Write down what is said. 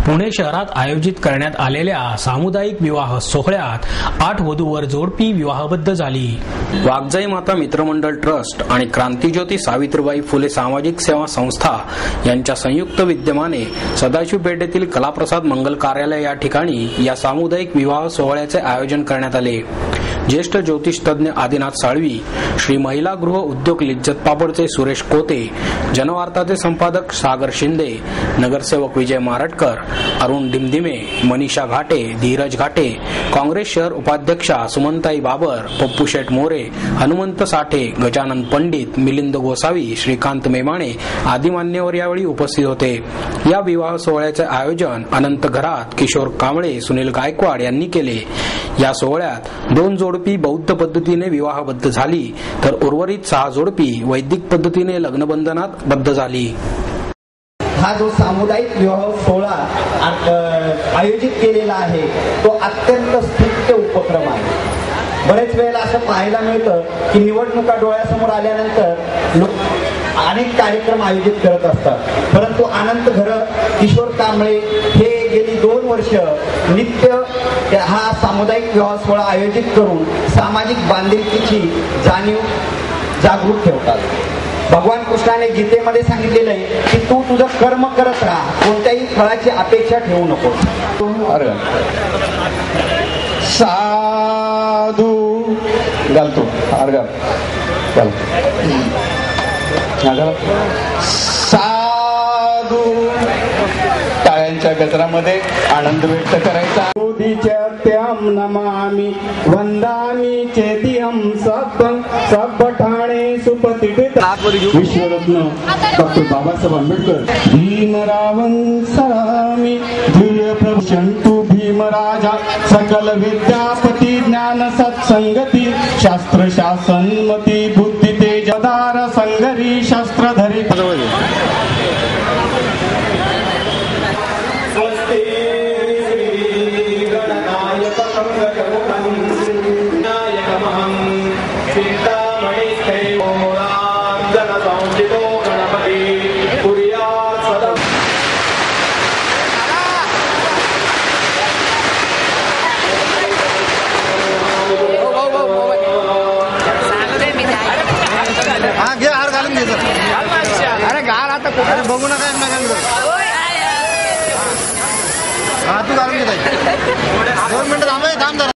पुणे शहरात आयोजित करण्यात आलेल्या सामुदायिक विवाह सोहळ्यात 8 वधूवर जोडपी विवाहबद्ध झाली। वाघजाई माता मित्रमंडळ ट्रस्ट आणि क्रांतिज्योती सावित्रीबाई फुले सामाजिक सेवा संस्था यांच्या संयुक्त विद्यमाने सदाशिव पेठेतील कलाप्रसाद मंगल कार्यालय या ठिकाणी या सामुदायिक विवाह सोहळ्याचे आयोजन करण्यात आले। ज्येष्ठ ज्योतिष तज्ञ आदिनाथ साळवी, श्री महिला गृह उद्योग लिज्जत पापडचे सुरेश कोते, जनवार्ताचे संपादक सागर शिंदे, नगरसेवक विजय मारटकर, अरुण डिमदिमे, मनीषा घाटे, धीरज घाटे, काँग्रेस शहर उपाध्यक्षा सुमनताई बाबर, पप्पू शेठ मोरे, हनुमंत साठे, गजानन पंडित, मिलिंद गोसावी, श्रीकांत मेमाणे आदी मान्यवर यावेळी उपस्थित होते। या विवाह सोहळ्याचे आयोजन अनंत घरात, किशोर कांबळे, सुनील गायकवाड यांनी केले। या सोहळ्यात 2 जोडपी बौद्ध पद्धतीने विवाहबद्ध झाली तर उर्वरित 6 जोडपी वैदिक पद्धतीने लग्नबंधनात बद्ध झाली। हा जो सामुदायिक विवाह सोहळा आयोजित केलेला आहे तो अत्यंत स्तुत्य उपक्रम आहे। बरेच वेळेला असं पाहायला मिळतं की निवडणुका डोळ्यासमोर आल्यानंतर लोक अनेक कार्यक्रम आयोजित करत असतात, परंतु अनंत घर, किशोर कांबळे हे गेली 2 वर्ष नित्य हा सामुदायिक विवाह सोहळा आयोजित करून सामाजिक बांधिलकीची जाणीव जागृत ठेवतात। भगवान कृष्णाने गीतेमध्ये सांगितलेलं आहे की तू तुझं कर्म करत राहा, कोणत्याही फळाची अपेक्षा ठेवू नको। साधू घालतो साधू टाळ्यांच्या गजरामध्ये आनंद व्यक्त करायचा। त्याम नमामि वंदामि चेतिहं सब ठाणे सुपतित विश्वरत्न डॉक्टर बाबासाहेब आंबेडकर। भीमरावं सरामि ध्येय प्रभुषन्तु भीमराजा सकल विद्यापति ज्ञान सत्संगति शास्त्र शासनमति बुद्धि तेजदार संगरी शास्त्रधरी। अरे गार आता बघू नका तू घालून घेत 2 मिनिटं थांब जरा।